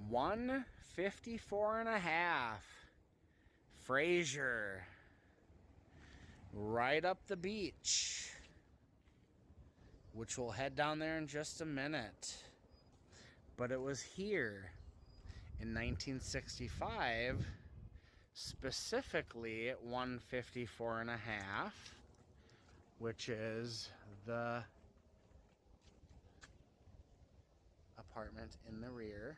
154 and a half. Fraser. Right up the beach. Which we'll head down there in just a minute. But it was here in 1965, specifically at 154 and a half, which is the apartment in the rear.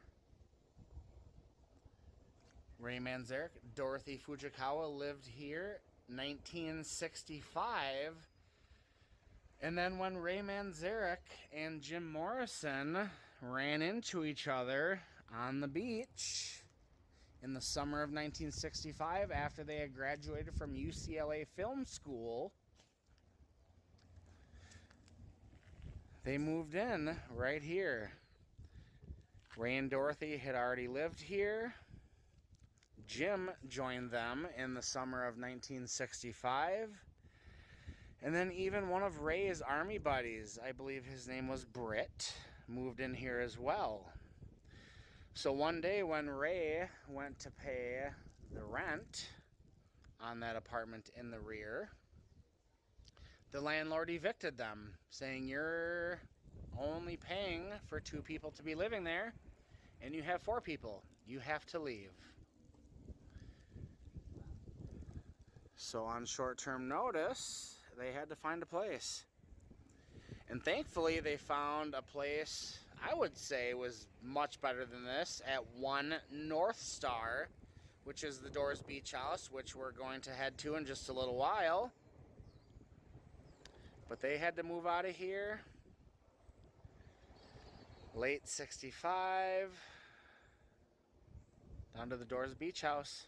Ray Manzarek, Dorothy Fujikawa lived here 1965. And then when Ray Manzarek and Jim Morrison ran into each other on the beach in the summer of 1965 after they had graduated from UCLA Film School, they moved in right here. Ray and Dorothy had already lived here. Jim joined them in the summer of 1965. And then even one of Ray's army buddies, I believe his name was Britt, moved in here as well. So one day when Ray went to pay the rent on that apartment in the rear, the landlord evicted them, saying, "You're only paying for 2 people to be living there, and you have 4 people. You have to leave." So on short-term notice, they had to find a place. And thankfully, they found a place I would say was much better than this at 1 North Star, which is the Doors Beach House, which we're going to head to in just a little while. But they had to move out of here late 65 down to the Doors Beach House.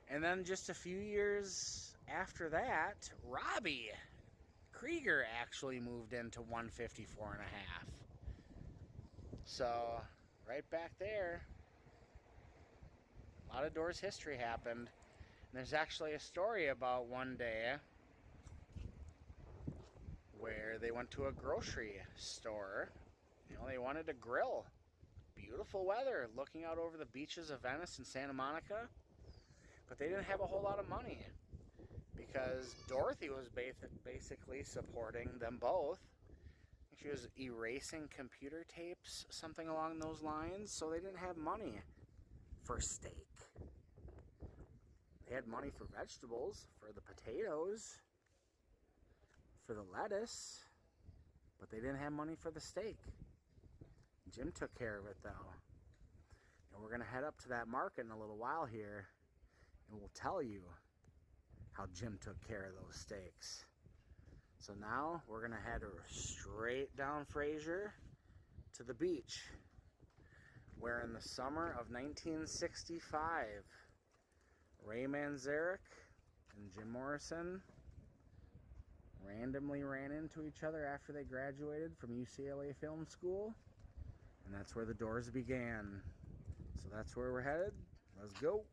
And then just a few years after that, Robby Krieger actually moved into 154 and a half. So, right back there, a lot of Doors history happened. And there's actually a story about one day where they went to a grocery store. They wanted to grill. Beautiful weather, looking out over the beaches of Venice and Santa Monica. But they didn't have a whole lot of money because Dorothy was basically supporting them both. She was erasing computer tapes, something along those lines, so they didn't have money for steak. They had money for vegetables, for the potatoes, for the lettuce, but they didn't have money for the steak. Jim took care of it, though. And we're going to head up to that market in a little while here, and we'll tell you how Jim took care of those steaks. So now we're going to head straight down Fraser to the beach, where in the summer of 1965, Ray Manzarek and Jim Morrison randomly ran into each other after they graduated from UCLA Film School, and that's where the Doors began. So that's where we're headed. Let's go.